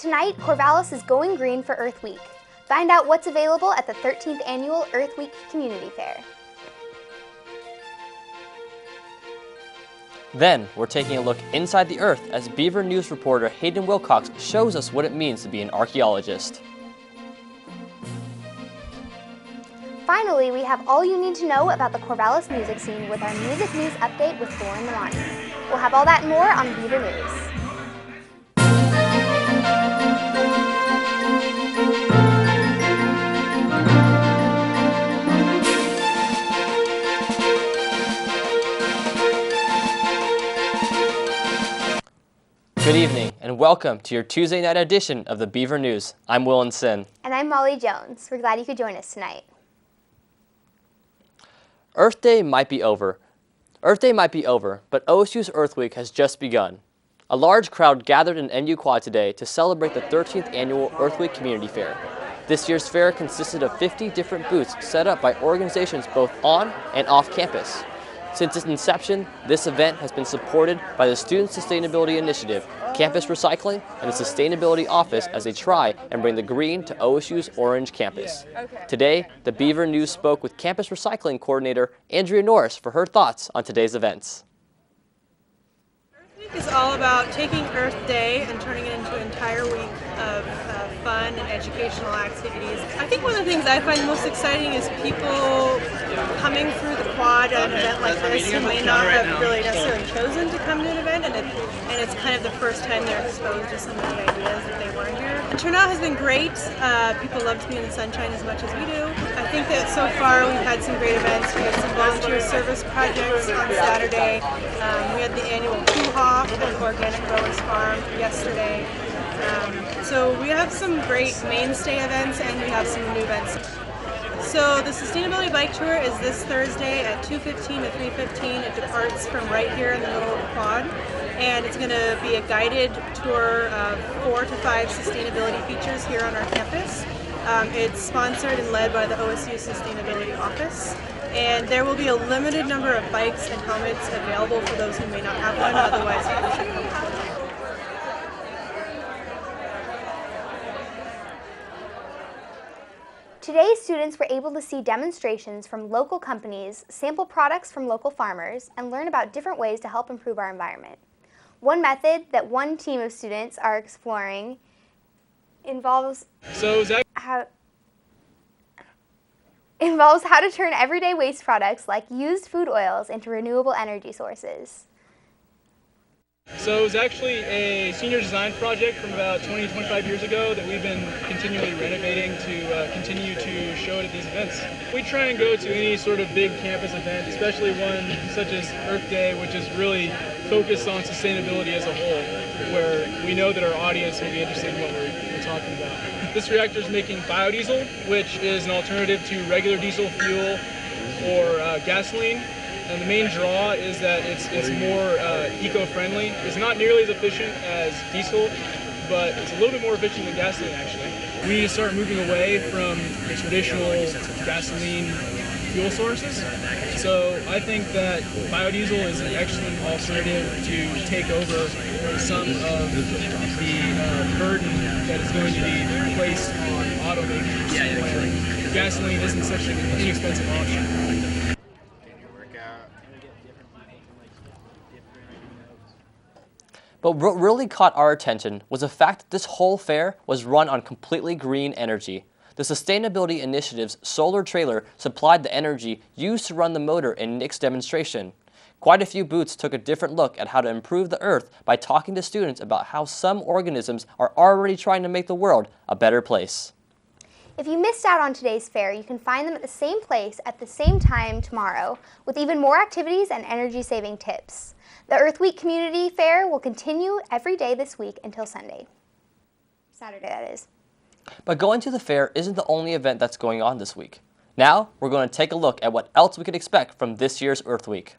Tonight, Corvallis is going green for Earth Week. Find out what's available at the 13th Annual Earth Week Community Fair. Then, we're taking a look inside the Earth as Beaver News reporter Hayden Wilcox shows us what it means to be an archaeologist. Finally, we have all you need to know about the Corvallis music scene with our Music News Update with Lauren Milani. We'll have all that and more on Beaver News. Good evening, and welcome to your Tuesday night edition of the Beaver News. I'm Willen. And I'm Molly Jones. We're glad you could join us tonight. Earth Day might be over, but OSU's Earth Week has just begun. A large crowd gathered in NU Quad today to celebrate the 13th Annual Earth Week Community Fair. This year's fair consisted of 50 different booths set up by organizations both on and off campus. Since its inception, this event has been supported by the Student Sustainability Initiative, Campus Recycling, and the Sustainability Office as they try and bring the green to OSU's Orange campus. Today, the Beaver News spoke with Campus Recycling Coordinator Andrea Norris for her thoughts on today's events. Earth Week is all about taking Earth Day and turning it into an entire week of fun and educational activities. I think one of the things I find most exciting is people coming through the quad at an event like this who may not have really necessarily chosen to come to an event, and it's kind of the first time they're exposed to some of the ideas that they weren't here. The turnout has been great. People love to be in the sunshine as much as we do. I think that so far we've had some great events. We had some volunteer service projects on Saturday. We had the annual Hoo-Ha at Organic Growers Farm yesterday. So we have some great mainstay events and we have some new events. So the Sustainability Bike Tour is this Thursday at 2:15 to 3:15. It departs from right here in the middle of the quad, and it's going to be a guided tour of 4 to 5 sustainability features here on our campus. It's sponsored and led by the OSU Sustainability Office, and there will be a limited number of bikes and helmets available for those who may not have one, otherwise people should come forward. Today, students were able to see demonstrations from local companies, sample products from local farmers, and learn about different ways to help improve our environment. One method that one team of students are exploring involves how to turn everyday waste products like used food oils into renewable energy sources. So it was actually a senior design project from about 20, 25 years ago that we've been continually renovating to continue to show it at these events. We try and go to any sort of big campus event, especially one such as Earth Day, which is really focused on sustainability as a whole, where we know that our audience will be interested in what we're talking about. This reactor is making biodiesel, which is an alternative to regular diesel fuel or gasoline. And the main draw is that it's more eco-friendly. It's not nearly as efficient as diesel, but it's a little bit more efficient than gasoline, actually. We start moving away from the traditional gasoline fuel sources. So I think that biodiesel is an excellent alternative to take over some of the burden that is going to be placed on automakers where gasoline isn't such an inexpensive option. But what really caught our attention was the fact that this whole fair was run on completely green energy. The Sustainability Initiative's solar trailer supplied the energy used to run the motor in Nick's demonstration. Quite a few booths took a different look at how to improve the Earth by talking to students about how some organisms are already trying to make the world a better place. If you missed out on today's fair, you can find them at the same place at the same time tomorrow with even more activities and energy-saving tips. The Earth Week Community Fair will continue every day this week until Saturday, that is. But going to the fair isn't the only event that's going on this week. Now, we're going to take a look at what else we could expect from this year's Earth Week.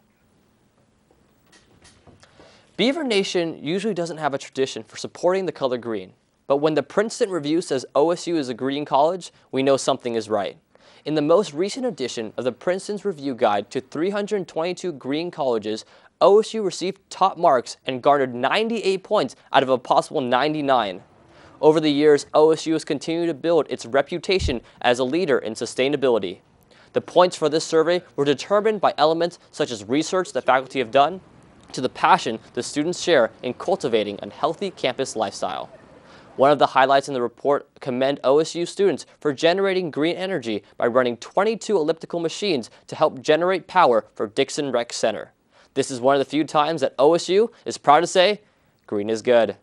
Beaver Nation usually doesn't have a tradition for supporting the color green, but when the Princeton Review says OSU is a green college, we know something is right. In the most recent edition of the Princeton's Review Guide to 322 Green Colleges, OSU received top marks and garnered 98 points out of a possible 99. Over the years, OSU has continued to build its reputation as a leader in sustainability. The points for this survey were determined by elements such as research that faculty have done, to the passion the students share in cultivating a healthy campus lifestyle. One of the highlights in the report commend OSU students for generating green energy by running 22 elliptical machines to help generate power for Dixon Rec Center. This is one of the few times that OSU is proud to say, green is good.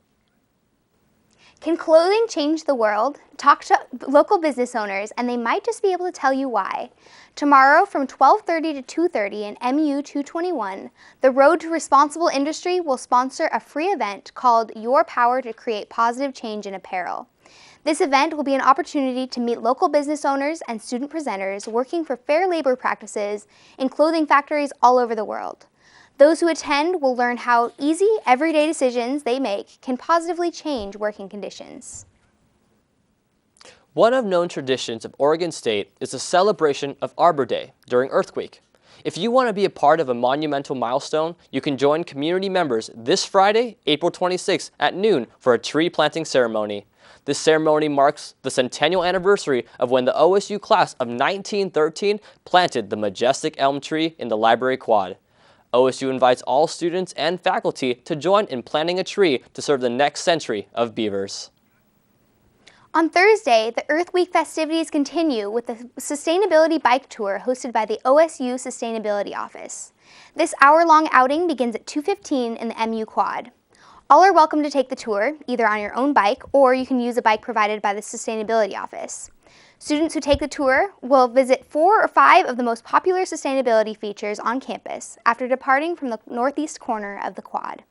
Can clothing change the world? Talk to local business owners and they might just be able to tell you why. Tomorrow from 12:30 to 2:30 in MU 221, the Road to Responsible Industry will sponsor a free event called Your Power to Create Positive Change in Apparel. This event will be an opportunity to meet local business owners and student presenters working for fair labor practices in clothing factories all over the world. Those who attend will learn how easy, everyday decisions they make can positively change working conditions. One of known traditions of Oregon State is the celebration of Arbor Day during Earth Week. If you want to be a part of a monumental milestone, you can join community members this Friday, April 26th at noon for a tree planting ceremony. This ceremony marks the centennial anniversary of when the OSU class of 1913 planted the majestic elm tree in the library quad. OSU invites all students and faculty to join in planting a tree to serve the next century of beavers. On Thursday, the Earth Week festivities continue with the Sustainability Bike Tour hosted by the OSU Sustainability Office. This hour-long outing begins at 2:15 in the MU Quad. All are welcome to take the tour, either on your own bike or you can use a bike provided by the Sustainability Office. Students who take the tour will visit 4 or 5 of the most popular sustainability features on campus after departing from the northeast corner of the quad.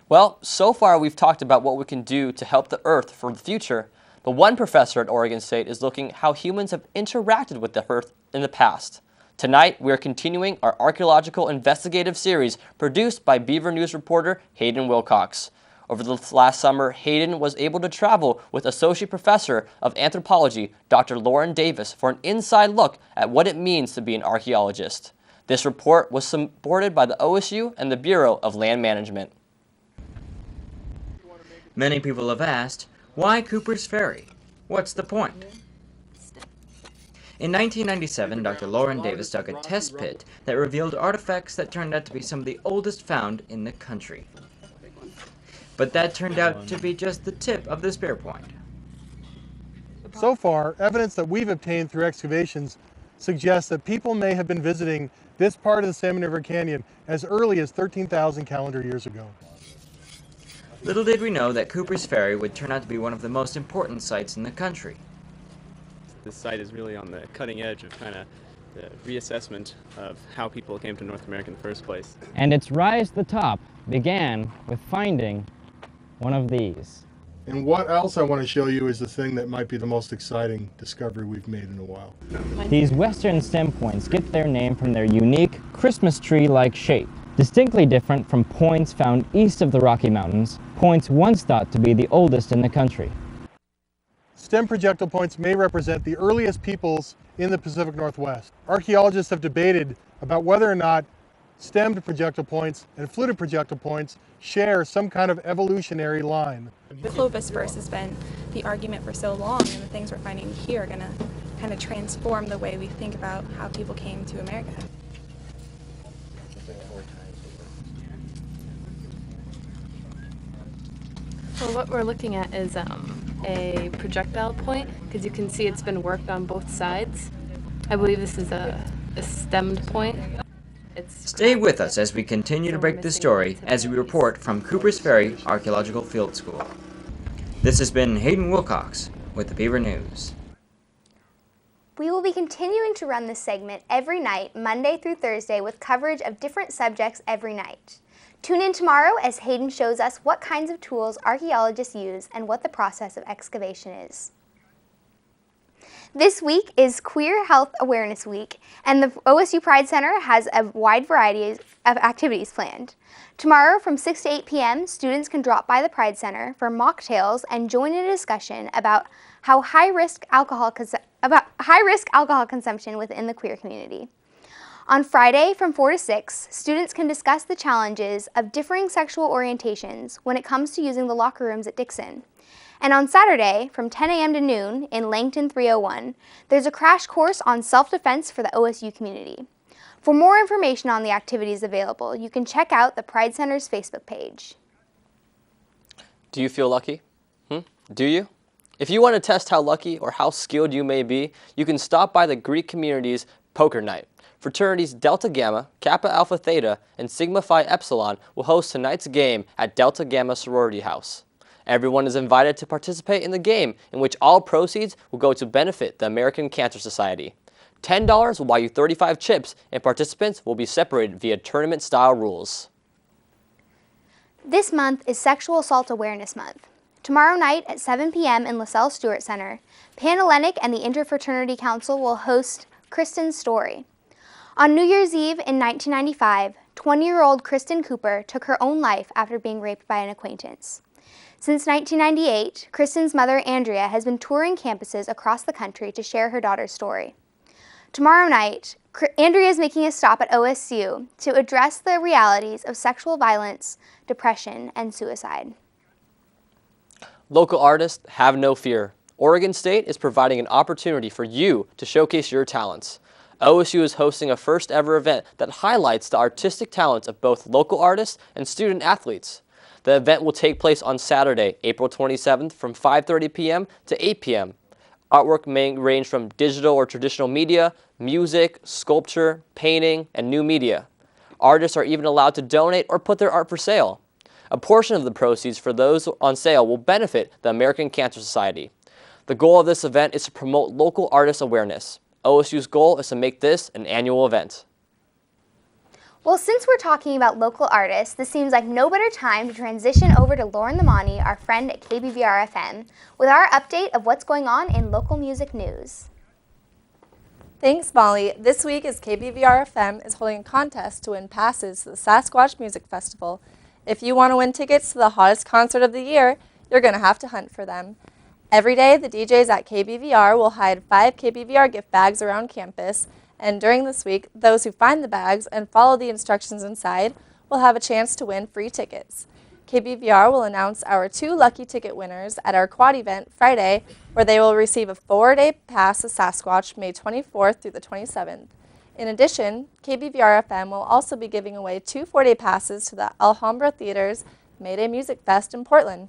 Well, so far we've talked about what we can do to help the Earth for the future, but one professor at Oregon State is looking how humans have interacted with the Earth in the past. Tonight, we are continuing our archaeological investigative series produced by Beaver News reporter Hayden Wilcox. Over the last summer, Hayden was able to travel with Associate Professor of Anthropology, Dr. Lauren Davis, for an inside look at what it means to be an archaeologist. This report was supported by the OSU and the Bureau of Land Management. Many people have asked, why Cooper's Ferry? What's the point? In 1997, Dr. Lauren Davis dug a test pit that revealed artifacts that turned out to be some of the oldest found in the country. But that turned out to be just the tip of the spear point. So far, evidence that we've obtained through excavations suggests that people may have been visiting this part of the Salmon River Canyon as early as 13,000 calendar years ago. Little did we know that Cooper's Ferry would turn out to be one of the most important sites in the country. This site is really on the cutting edge of kind of the reassessment of how people came to North America in the first place. And its rise to the top began with finding one of these. And what else I want to show you is the thing that might be the most exciting discovery we've made in a while. These western stem points get their name from their unique Christmas tree-like shape. Distinctly different from points found east of the Rocky Mountains, points once thought to be the oldest in the country. Stem projectile points may represent the earliest peoples in the Pacific Northwest. Archaeologists have debated about whether or not stemmed projectile points and fluted projectile points share some kind of evolutionary line. The Clovis verse has been the argument for so long, and the things we're finding here are going to kind of transform the way we think about how people came to America. Well, what we're looking at is a projectile point, because you can see it's been worked on both sides. I believe this is a stemmed point. Stay with us as we continue to break this story as we report from Cooper's Ferry Archaeological Field School. This has been Hayden Wilcox with the Beaver News. We will be continuing to run this segment every night, Monday through Thursday, with coverage of different subjects every night. Tune in tomorrow as Hayden shows us what kinds of tools archaeologists use and what the process of excavation is. This week is Queer Health Awareness Week, and the OSU Pride Center has a wide variety of activities planned. Tomorrow from 6 to 8 p.m., students can drop by the Pride Center for mocktails and join in a discussion about high-risk alcohol consumption within the queer community. On Friday from 4 to 6, students can discuss the challenges of differing sexual orientations when it comes to using the locker rooms at Dixon. And on Saturday, from 10 a.m. to noon in Langton 301, there's a crash course on self-defense for the OSU community. For more information on the activities available, you can check out the Pride Center's Facebook page. Do you feel lucky? Do you? If you want to test how lucky or how skilled you may be, you can stop by the Greek community's poker night. Fraternities Delta Gamma, Kappa Alpha Theta, and Sigma Phi Epsilon will host tonight's game at Delta Gamma Sorority House. Everyone is invited to participate in the game, in which all proceeds will go to benefit the American Cancer Society. $10 will buy you 35 chips, and participants will be separated via tournament-style rules. This month is Sexual Assault Awareness Month. Tomorrow night at 7 p.m. in LaSalle Stewart Center, Panhellenic and the Interfraternity Council will host Kristen's Story. On New Year's Eve in 1995, 20-year-old Kristen Cooper took her own life after being raped by an acquaintance. Since 1998, Kristen's mother, Andrea, has been touring campuses across the country to share her daughter's story. Tomorrow night, Andrea is making a stop at OSU to address the realities of sexual violence, depression, and suicide. Local artists, have no fear. Oregon State is providing an opportunity for you to showcase your talents. OSU is hosting a first-ever event that highlights the artistic talents of both local artists and student athletes. The event will take place on Saturday, April 27th from 5:30 p.m. to 8 p.m. Artwork may range from digital or traditional media, music, sculpture, painting, and new media. Artists are even allowed to donate or put their art for sale. A portion of the proceeds for those on sale will benefit the American Cancer Society. The goal of this event is to promote local artist awareness. OSU's goal is to make this an annual event. Well, since we're talking about local artists, this seems like no better time to transition over to Lauren Lamani, our friend at KBVR FM, with our update of what's going on in local music news. Thanks, Molly. This week is KBVR FM is holding a contest to win passes to the Sasquatch Music Festival. If you want to win tickets to the hottest concert of the year, you're going to have to hunt for them. Every day, the DJs at KBVR will hide 5 KBVR gift bags around campus, and during this week, those who find the bags and follow the instructions inside will have a chance to win free tickets. KBVR will announce our 2 lucky ticket winners at our quad event Friday, where they will receive a 4-day pass to Sasquatch May 24th through the 27th. In addition, KBVR FM will also be giving away 2 4-day passes to the Alhambra Theater's Mayday Music Fest in Portland.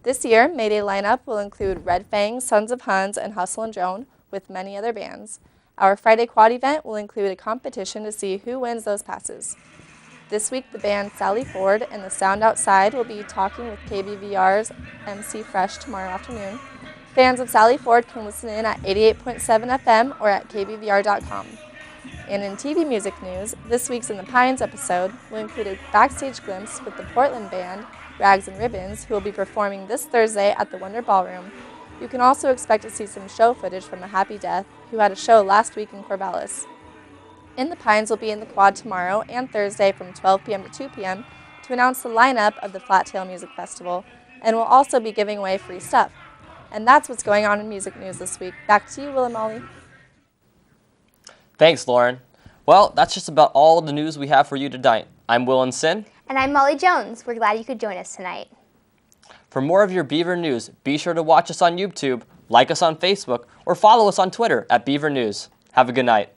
This year, Mayday lineup will include Red Fang, Sons of Huns, and Hustle and Drone, with many other bands. Our Friday quad event will include a competition to see who wins those passes. This week, the band Sally Ford and the Sound Outside will be talking with KBVR's MC Fresh tomorrow afternoon. Fans of Sally Ford can listen in at 88.7 FM or at kbvr.com. And in TV music news, this week's In the Pines episode will include a backstage glimpse with the Portland band Rags and Ribbons, who will be performing this Thursday at the Wonder Ballroom. You can also expect to see some show footage from A Happy Death, who had a show last week in Corvallis. In the Pines will be in the quad tomorrow and Thursday from 12 p.m. to 2 p.m. to announce the lineup of the Flattail Music Festival, and will also be giving away free stuff. And that's what's going on in music news this week. Back to you, Will and Molly. Thanks, Lauren. Well, that's just about all the news we have for you tonight. I'm Willen. And I'm Molly Jones. We're glad you could join us tonight. For more of your Beaver news, be sure to watch us on YouTube, like us on Facebook, or follow us on Twitter at Beaver News. Have a good night.